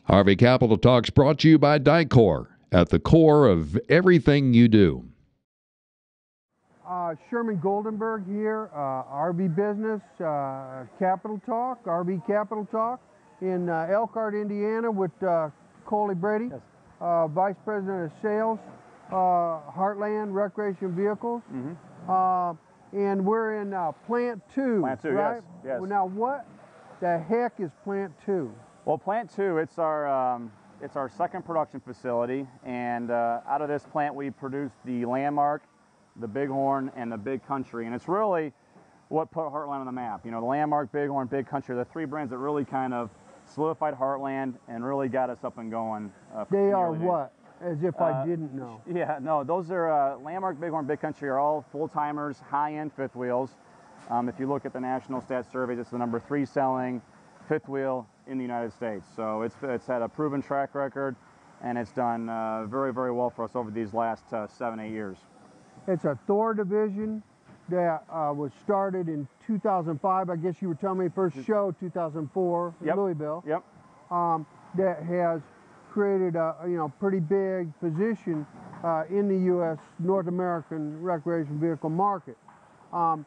Harvey Capital Talks brought to you by Dicor, at the core of everything you do. Sherman Goldenberg here, RV Business Capital Talk, RV Capital Talk in Elkhart, Indiana with Coley Brady, Yes. Vice President of Sales, Heartland Recreational Vehicles. And we're in Plant 2, Plant 2, right? yes, yes. Well, now what the heck is Plant 2? Well, Plant 2, it's our second production facility, and out of this plant we produce the Landmark, the Bighorn, and the Big Country, and it's really what put Heartland on the map. You know, the Landmark, Bighorn, Big Country, the three brands that really kind of solidified Heartland and really got us up and going. They are what? As if I didn't know. Yeah, no, those are Landmark, Bighorn, Big Country are all full-timers, high-end fifth wheels. If you look at the national stats surveys, it's the number 3 selling fifth wheel in the United States. So it's had a proven track record, and it's done very, very well for us over these last 7-8 years. It's a Thor division that was started in 2005. I guess you were telling me first show 2004 in Louisville. Yep. That has created a pretty big position in the U.S. North American recreation vehicle market. Tell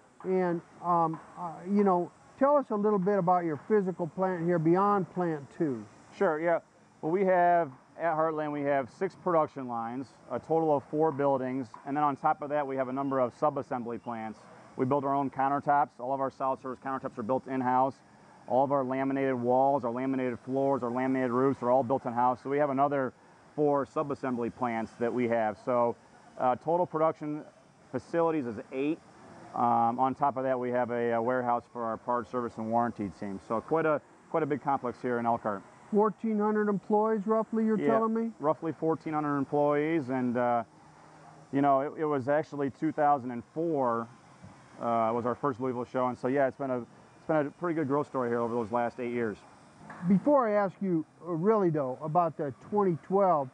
us a little bit about your physical plant here beyond Plant 2. Sure. Yeah. Well, we have at Heartland we have 6 production lines, a total of 4 buildings, and then on top of that we have a number of sub-assembly plants. We build our own countertops. All of our solid surface countertops are built in-house. All of our laminated walls, our laminated floors, our laminated roofs are all built in-house. So we have another 4 sub-assembly plants that we have. So total production facilities is 8. On top of that, we have a warehouse for our parts, service, and warranty team. So quite a big complex here in Elkhart. 1,400 employees, roughly. You're telling me? Roughly 1,400 employees, and it was actually 2004 was our first Louisville show, and so yeah, it's been a pretty good growth story here over those last 8 years. Before I ask you, really though, about the 2012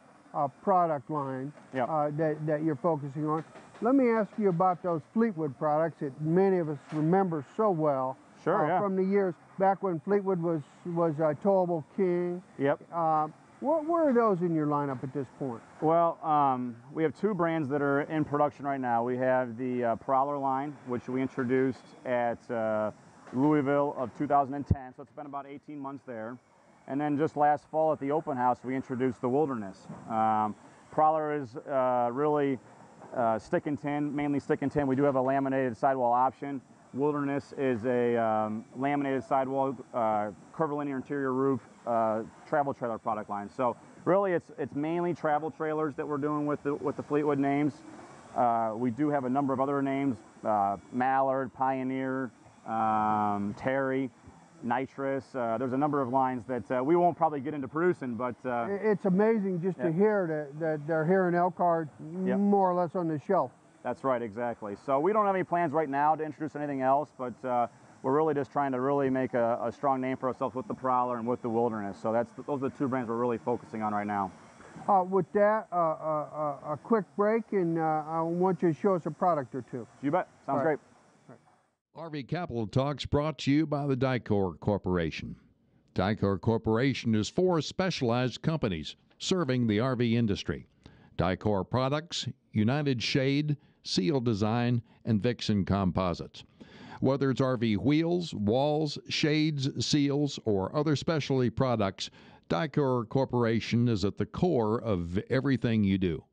product line that you're focusing on, let me ask you about those Fleetwood products that many of us remember so well. Sure, from the years back when Fleetwood was Towable King. Yep. Where are those in your lineup at this point? Well, we have 2 brands that are in production right now. We have the Prowler line, which we introduced at Louisville of 2010, so it's been about 18 months there. And then just last fall at the open house, we introduced the Wilderness. Prowler is really stick and tin, mainly stick and tin. We do have a laminated sidewall option. Wilderness is a laminated sidewall, curvilinear interior roof, travel trailer product line. So really it's mainly travel trailers that we're doing with the Fleetwood names. We do have a number of other names, Mallard, Pioneer, Terry, Nitrous. There's a number of lines that we won't probably get into producing, but it's amazing just to hear that they're here in Elkhart, more or less on the shelf. That's right, exactly. So we don't have any plans right now to introduce anything else, but we're really just trying to really make a strong name for ourselves with the Prowler and with the Wilderness. So those are the 2 brands we're really focusing on right now. With that, a quick break, and I want you to show us a product or 2. You bet. Sounds great. RV Capital Talks brought to you by the Dicor Corporation. Dicor Corporation is 4 specialized companies serving the RV industry. Dicor Products, United Shade, Seal Design, and Vixen Composites. Whether it's RV wheels, walls, shades, seals, or other specialty products, Dicor Corporation is at the core of everything you do.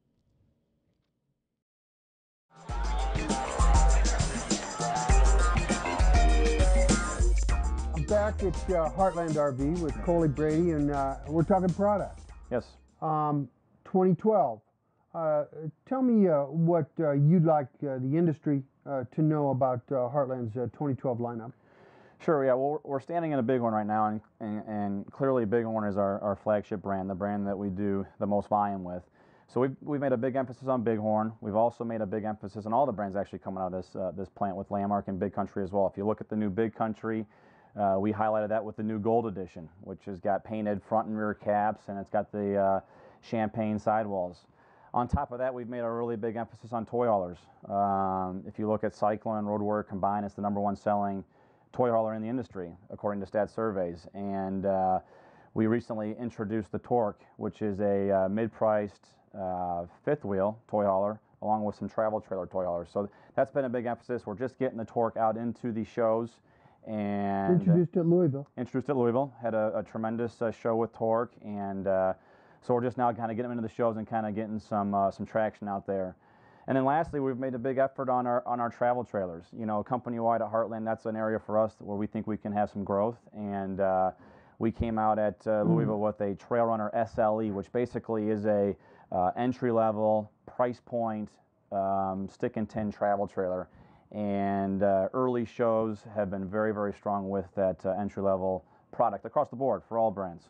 I'm back at Heartland RV with Coley Brady, and we're talking product. Yes. 2012. Tell me what you'd like the industry to know about Heartland's 2012 lineup. Sure, yeah. Well, we're standing in a Bighorn right now, and clearly Bighorn is our flagship brand, the brand that we do the most volume with. So we've made a big emphasis on Bighorn. We've also made a big emphasis on all the brands actually coming out of this plant with Landmark and Big Country as well. If you look at the new Big Country, we highlighted that with the new Gold Edition, which has got painted front and rear caps, and it's got the champagne sidewalls. On top of that, we've made a really big emphasis on toy haulers. If you look at Cyclone and Road Warrior combined, it's the #1 selling toy hauler in the industry, according to stats surveys. And we recently introduced the Torque, which is a mid-priced fifth wheel toy hauler, along with some travel trailer toy haulers. So that's been a big emphasis. We're just getting the Torque out into the shows. And introduced at Louisville. Introduced at Louisville. Had a tremendous show with Torque, and so we're just now kind of getting them into the shows and kind of getting some traction out there. And then lastly, we've made a big effort on our travel trailers. You know, company-wide at Heartland, that's an area for us where we think we can have some growth. And we came out at Louisville with a Trail Runner SLE, which basically is a entry-level, price point, stick and tin travel trailer. And early shows have been very, very strong with that entry-level product across the board for all brands.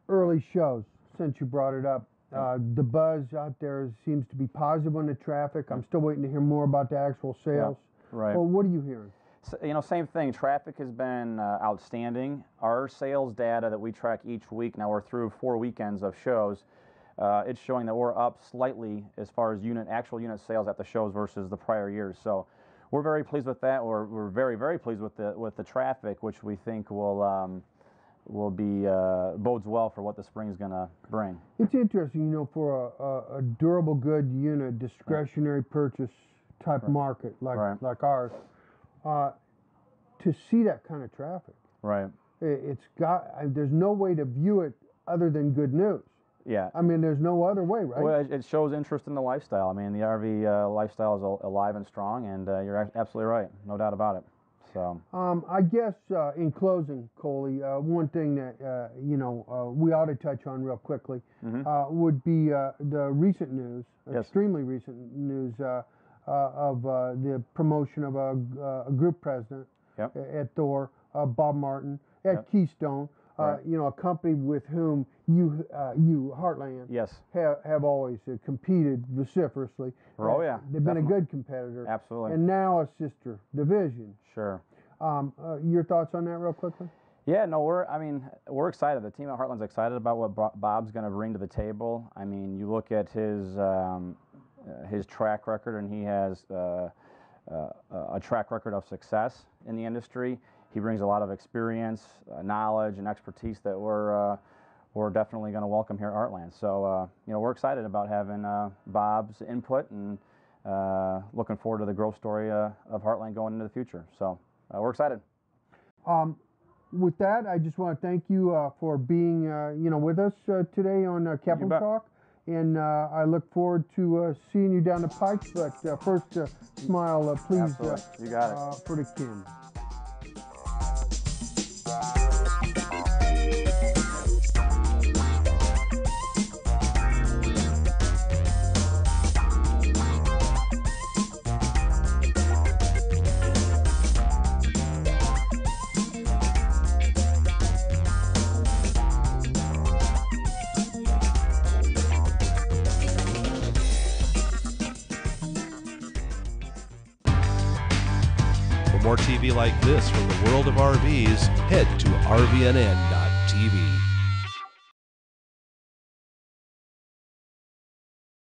Early shows, since you brought it up, the buzz out there seems to be positive on the traffic. I'm still waiting to hear more about the actual sales. Yeah, right. Well, what are you hearing? So, you know, same thing. Traffic has been outstanding. Our sales data that we track each week, now we're through 4 weekends of shows, it's showing that we're up slightly as far as actual unit sales at the shows versus the prior years. So we're very pleased with that. We're very, very pleased with the traffic, which we think will be bodes well for what the spring's going to bring. It's interesting, you know, for a durable good unit, discretionary purchase type market like ours, to see that kind of traffic. Right. There's no way to view it other than good news. Yeah. I mean, there's no other way, right? Well, it shows interest in the lifestyle. I mean, the RV lifestyle is alive and strong, and you're absolutely right. No doubt about it. So. I guess in closing, Coley, one thing that we ought to touch on real quickly would be the recent news, extremely recent news of the promotion of a group president at Thor, Bob Martin, at Keystone. You know, a company with whom you Heartland, have always competed vociferously. Oh yeah, they've been a good competitor. Absolutely. And now a sister division. Sure. Your thoughts on that, real quickly? Yeah, no, we're excited. The team at Heartland's excited about what Bob's going to bring to the table. I mean, you look at his track record, and he has a track record of success in the industry. He brings a lot of experience, knowledge, and expertise that we're definitely going to welcome here at Heartland. So, you know, we're excited about having Bob's input, and looking forward to the growth story of Heartland going into the future. So, we're excited. With that, I just want to thank you for being, with us today on Capital Talk. And I look forward to seeing you down the pike. But first, smile, please, you got it. for the camera. For more TV like this from the world of RVs, head to rvnn.tv.